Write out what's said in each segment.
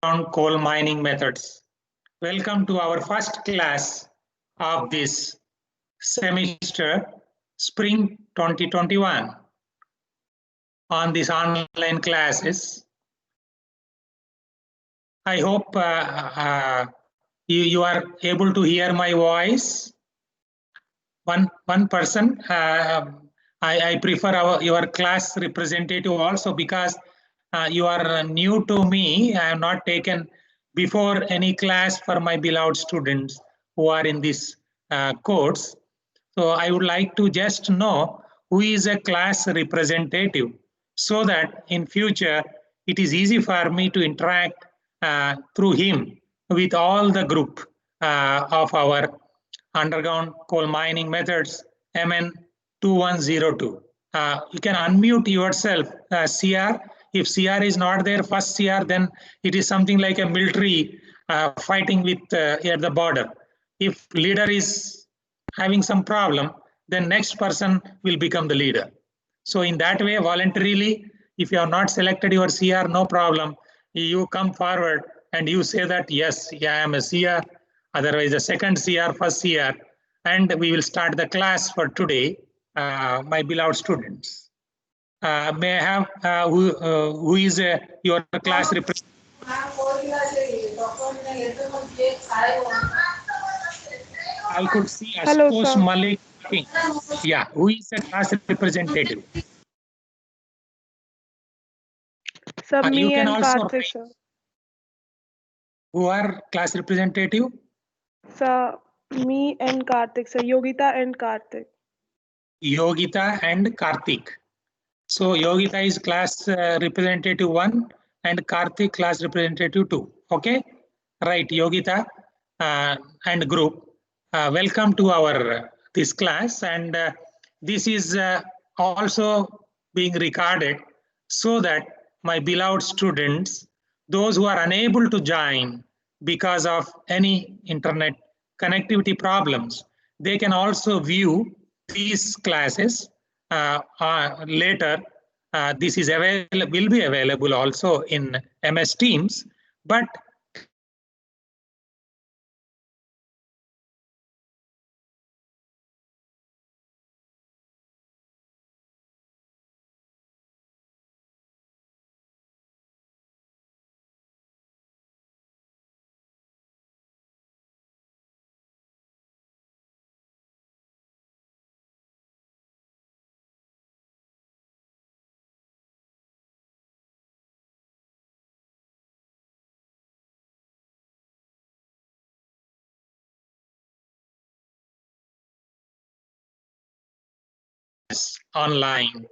On coal mining methods. Welcome to our first class of this semester, Spring 2021. On these online classes, I hope you are able to hear my voice. One person, I prefer your class representative also because you are new to me. I have not taken before any class for my beloved students who are in this course. So I would like to just know who is a class representative so that in future it is easy for me to interact through him with all the group of our underground coal mining methods MN 2102. You can unmute yourself, CR. If CR is not there, first CR, then it is something like a military fighting with at the border. If leader is having some problem, then next person will become the leader. So in that way, voluntarily, if you have not selected your CR, no problem. You come forward and you say that, yes, yeah, I am a CR, otherwise a second CR, first CR, and we will start the class for today, my beloved students. May I have who is your class representative? I could see Hello, Ashutosh sir. Malik. Yeah, who is a class representative? Sir, You me can and also Karthik, write sir. who are class representative. Sir, me and Karthik, sir. Yogita and Karthik. Yogita and Karthik. So Yogita is class representative 1 and Karthik class representative 2. Okay, right, Yogita and group. Welcome to our this class, and this is also being recorded so that my beloved students, those who are unable to join because of any internet connectivity problems, they can also view these classes later. This is will be available also in MS Teams, but online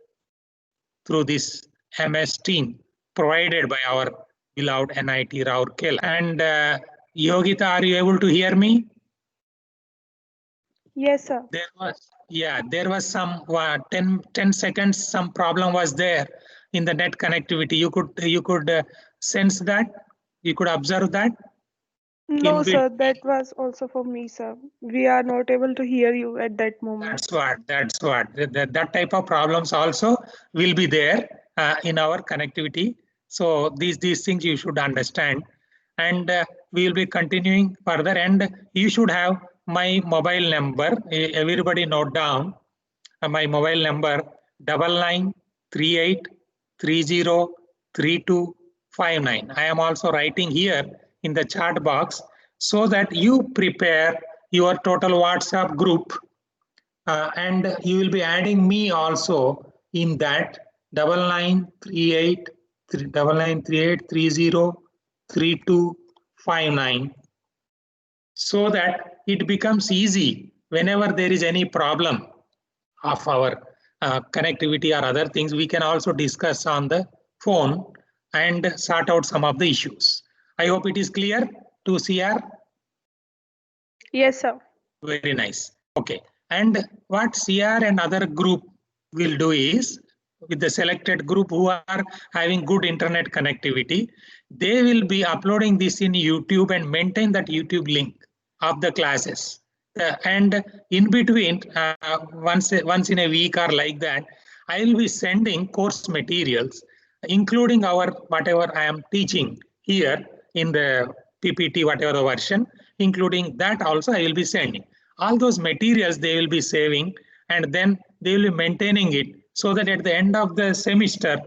through this MS Team provided by our beloved NIT Rourkela. And Yogita, are you able to hear me? Yes, sir. There was some 10 seconds, some problem was there in the net connectivity. You could sense that, you could observe that in No, between. sir. That was also for me, sir. We are not able to hear you at that moment. That's what. That type of problems also will be there in our connectivity. So these things you should understand, and we will be continuing further. And you should have my mobile number. Everybody note down my mobile number: 9938303259. I am also writing here in the chat box so that you prepare your total WhatsApp group, and you will be adding me also in that 9938303259, so that it becomes easy whenever there is any problem of our connectivity or other things, we can also discuss on the phone and sort out some of the issues. I hope it is clear to CR. Yes, sir. Very nice. Okay. And what CR and other group will do is, with the selected group who are having good internet connectivity, they will be uploading this in YouTube and maintain that YouTube link of the classes. And in between, once in a week or like that, I will be sending course materials, including our whatever I am teaching here. in the PPT, whatever the version, including that also I will be sending. All those materials they will be saving, and then they will be maintaining it so that at the end of the semester,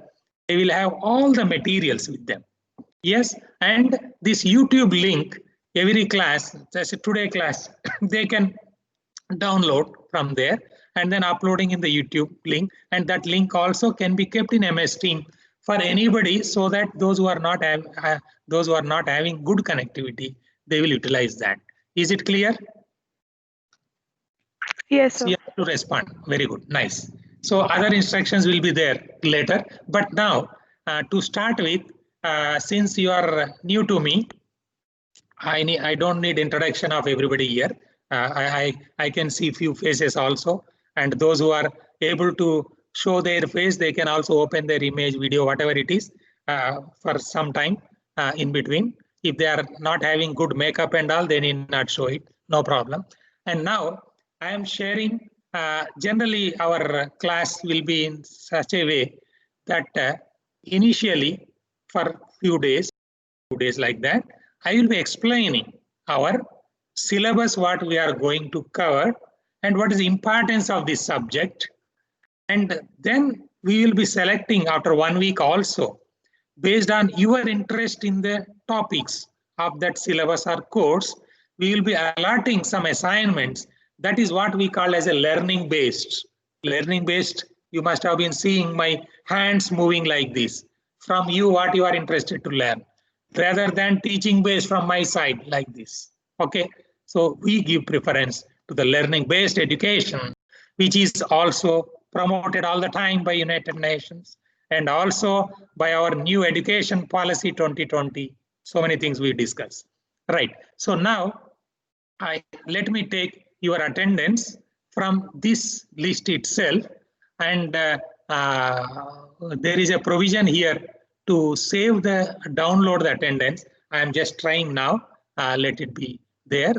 they will have all the materials with them. Yes, and this YouTube link, every class, that's a today class, they can download from there and then uploading in the YouTube link, and that link also can be kept in MS Team for anybody, so that those who are not having good connectivity, they will utilize that. Is it clear? Yes, So sir. you have to respond. Very good, nice. So other instructions will be there later, but now to start with, since you are new to me, I don't need introduction of everybody here. I can see few faces also, and those who are able to show their face, they can also open their image, video, whatever it is, for some time in between. If they are not having good makeup and all, they need not show it, no problem. And now I am sharing, generally our class will be in such a way that initially for few days like that, I will be explaining our syllabus, what we are going to cover, and what is the importance of this subject. And then we will be selecting after 1 week also, based on your interest in the topics of that syllabus or course, we will be allotting some assignments. That is what we call as a learning based. Learning based, you must have been seeing my hands moving like this. From you, what you are interested to learn, rather than teaching based from my side like this. Okay, so we give preference to the learning based education, which is also promoted all the time by United Nations and also by our new education policy 2020. So many things we discuss. Right. So now let me take your attendance from this list itself, and there is a provision here to save the download the attendance. I am just trying now. Let it be there.